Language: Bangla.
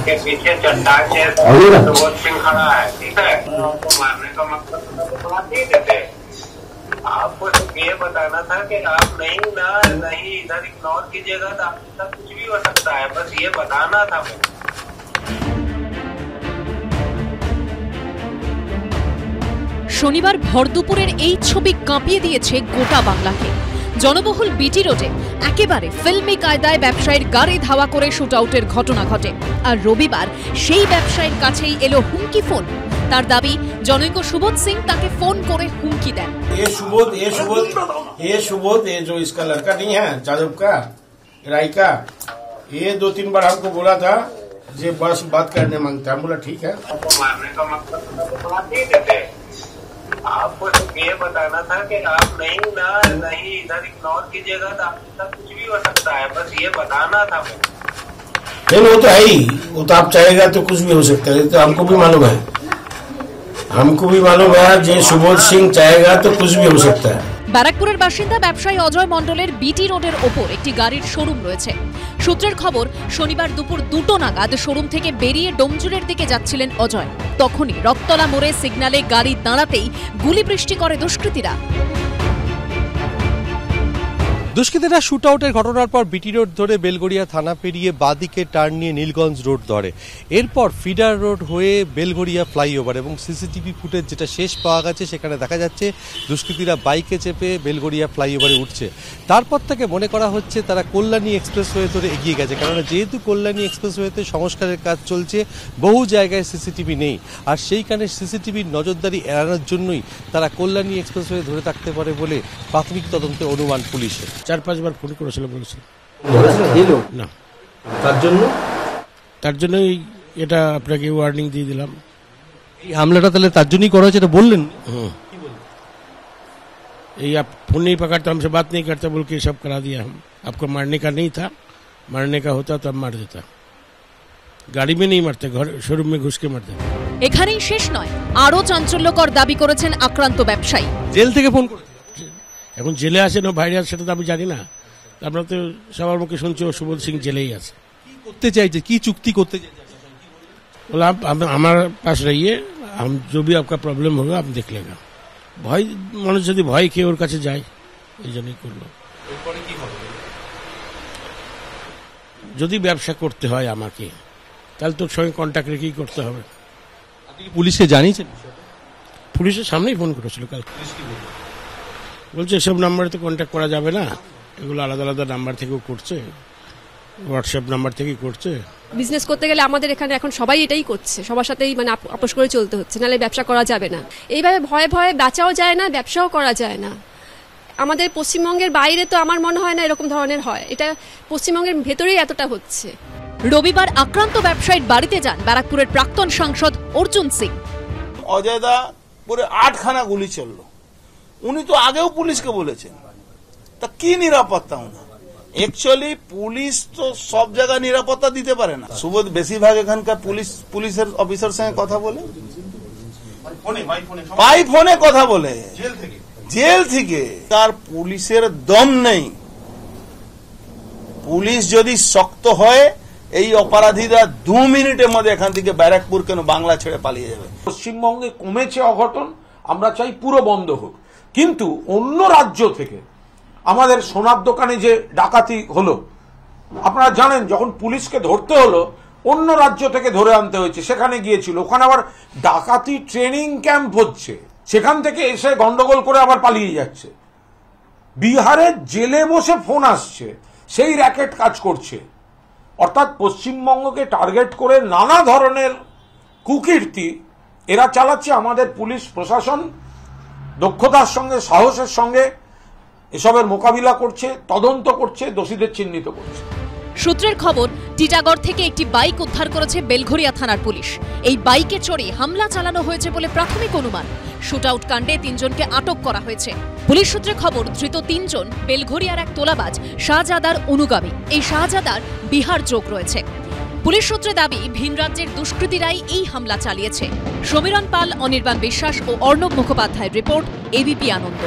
आपके पीछे चट्टान जैसा सुबोध सिंह खड़ा है, ठीक है, आपको मारने का मतलब तो बात नहीं देते। आपको सिर्फ ये बताना था कि आप नहीं इधर इग्नोर कीजिएगा तो आपके साथ कुछ भी हो सकता है, बस ये बताना था। শনিবার ভর দুপুরের এই ছবি কাঁপিয়ে দিয়েছে গোটা বাংলাকে। জনবহুল বিটি রোডে একেবারে ফিল্মি কায়দায় ব্যবসায়ীর গাড়ি ধাওয়া করে শুট আউটের ঘটনা ঘটে। আর রবিবার সেই ব্যবসায়ীর কাছেই এলো হুমকি ফোন। তার দাবি জনৈক সুবোধ সিং তাকে ফোন করে হুমকি দেন। ये सुबोध ये जो इसका लड़का नहीं है जादव का राय का, ये 2-3 बार हमको बोला था ये बस बात करने मांगता है। बोला ठीक है, आपको मारने का मतलब तो बात नहीं देते। आपको सिर्फ ये बताना था कि आप नहीं इधर इग्नोर कीजिएगा तो आपके साथ कुछ भी हो सकता है, बस ये बताना था। नहीं वो तो है ही, वो तो आप चाहेगा तो कुछ भी हो सकता है, तो हमको भी मालूम है যে সুবোধ সিং চাহেগা তো कुछ भी हो सकता है। ব্যারাকপুরের বাসিন্দা ব্যবসায়ী অজয় মণ্ডলের বিটি রোডের ওপর একটি গাড়ির শোরুম রয়েছে। সূত্রের খবর শনিবার দুপুর 2টো নাগাদ শোরুম থেকে বেরিয়ে ডোমজুরের দিকে যাচ্ছিলেন অজয়। তখনই রক্তলা মোড়ে সিগন্যালে গাড়ি দাঁড়াতেই গুলি বৃষ্টি করে দুষ্কৃতীরা। দুষ্কৃতীরা শুট আউটের ঘটনার পর বিটি রোড ধরে বেলগড়িয়া থানা পেরিয়ে বাদিকে টার্ন নিয়ে নীলগঞ্জ রোড ধরে, এরপর ফিডার রোড হয়ে বেলগড়িয়া ফ্লাইওভার এবং সিসিটিভি ফুটেজ যেটা শেষ পাওয়া গেছে সেখানে দেখা যাচ্ছে দুষ্কৃতীরা বাইকে চেপে বেলগড়িয়া ফ্লাইওভারে উঠছে। তারপর থেকে মনে করা হচ্ছে তারা কল্যাণী এক্সপ্রেসওয়ে ধরে এগিয়ে গেছে, কারণ যেহেতু কল্যাণী এক্সপ্রেসওয়েতে সংস্কারের কাজ চলছে, বহু জায়গায় সিসিটিভি নেই, আর সেইখানে সিসিটিভির নজরদারি এড়ানোর জন্যই তারা কল্যাণী এক্সপ্রেসওয়ে ধরে থাকতে পারে বলে প্রাথমিক তদন্তে অনুমান পুলিশের। 4-5 বার ফোন করেছিল বলেছিল না, তার জন্যই এটা আপনাকে ওয়ার্নিং দিয়ে দিলাম। এই হামলাটা তাহলে তার জন্যই করা হয়েছে এটা বললেন? ये आप फोन नहीं पकड़ता, हमसे बात नहीं करता बोल के सब करा दिया। हम आपको मारने का नहीं था, मारने का होता तो अब मार देता। गाड़ी में नहीं मारते, घर शोरूम में घुस के मारते। এখানেই শেষ নয়, আরো চাঞ্চল্যকর দাবি করেছেন আক্রান্ত ব্যবসায়ী। জেল থেকে ফোন করে এখন জেলে আছে না বাইরে আছে সেটা তো আমি জানি না, আপনারা তো সবার মুখে শুনছি ও সুবোধ সিং জেলেই আছে। কি করতে চাইছে, কি চুক্তি করতে চাইছে? बोला आप हमारे पास रहिए, हम जो भी आपका प्रॉब्लम होगा आप देख लेगा। ভয় মানুষ যদি ভয় খেয়ে ওর কাছে যায়, এই জন্যই করলো। যদি ব্যবসা করতে হয় আমাকে, তাহলে তোর সঙ্গে কন্ট্যাক্ট রেখেই করতে হবে। আপনি পুলিশকে জানিয়েছেন? পুলিশের সামনেই ফোন করেছিল কাল, বলছে এসব নাম্বারে তো কন্ট্যাক্ট করা যাবে না, এগুলো আলাদা আলাদা নাম্বার থেকেও করছে, হোয়াটসঅ্যাপ নাম্বার থেকেই করছে। বিজনেস করতে গেলে আমাদের এখানে এখন সবাই এটাই করছে, সবার সাথেই মানে আপোষ করে চলতে হচ্ছে, নাহলে ব্যবসা করা যাবে না। এইভাবে ভয়ে ভয়ে বেচাও যায় না, ব্যবসাও করা যায় না। আমাদের পশ্চিমবঙ্গের বাইরে তো আমার মনে হয় না এরকম ধরনের হয়, এটা পশ্চিমবঙ্গের ভেতরেই এতটা হচ্ছে। রবিবার আক্রান্ত ব্যবসায়ীর বাড়িতে যান ব্যারাকপুরের প্রাক্তন সাংসদ অর্জুন সিং। অজয়দা পুরো 8খানা গুলি চলল, উনি তো আগেও পুলিশকে বলেছেন, তা কি নিরাপত্তা উনার? एक्चुअली पुलिस तो सब जगह निरापत्ता दीते पारे ना। सुबोध बेसिरभाग एखानकार पुलिसेर अफिसार संगे कथा बोले, बाई फोने कथा बोले, जेल थेके तार पुलिसेर दम नहीं। पुलिस यदि शक्त हय এই অপরাধীরা 2 মিনিটের মধ্যে এখান থেকে ব্যারাকপুর কেন বাংলা ছেড়ে পালিয়ে যাবে। পশ্চিমবঙ্গে কমেছে অঘটন, আমরা চাই পুরো বন্ধ হোক, কিন্তু অন্য রাজ্য থেকে আমাদের সোনার দোকানে যে ডাকাতি হলো, আপনারা জানেন যখন পুলিশকে ধরতে হলো অন্য রাজ্য থেকে ধরে আনতে হয়েছে, সেখানে গিয়েছিল, ওখানে আবার ডাকাতি ট্রেনিং ক্যাম্প হচ্ছে, সেখান থেকে এসে গন্ডগোল করে আবার পালিয়ে যাচ্ছে। বিহারের জেলে বসে ফোন আসছে, সেই র্যাকেট কাজ করছে। অর্থাৎ পশ্চিমবঙ্গকে টার্গেট করে নানা ধরনের কুকীর্তি এরা চালাচ্ছে। আমাদের পুলিশ প্রশাসন দক্ষতার সঙ্গে সাহসের সঙ্গে এসবের মোকাবিলা করছে, তদন্ত করছে, দোষীদের চিহ্নিত করছে। সূত্রের খবর টিটাগড় থেকে একটি বাইক উদ্ধার করেছে বেলঘরিয়া থানার পুলিশ। এই বাইকে চড়ে হামলা চালানো হয়েছে বলে প্রাথমিক অনুমান। শুটআউট কাণ্ডে 3 জনকে আটক করা হয়েছে। পুলিশ সূত্রে খবর ধৃত 3 জন বেলঘরিয়ার এক তোলাবাজ শাহজাদার অনুগামী। এই শাহজাদার বিহার যোগ রয়েছে। পুলিশ সূত্রে দাবি ভিন রাজ্যের দুষ্কৃতীরাই এই হামলা চালিয়েছে। সমীরণ পাল, অনির্বাণ বিশ্বাস ও অর্ণব মুখোপাধ্যায়ের রিপোর্ট, এবিপি আনন্দ।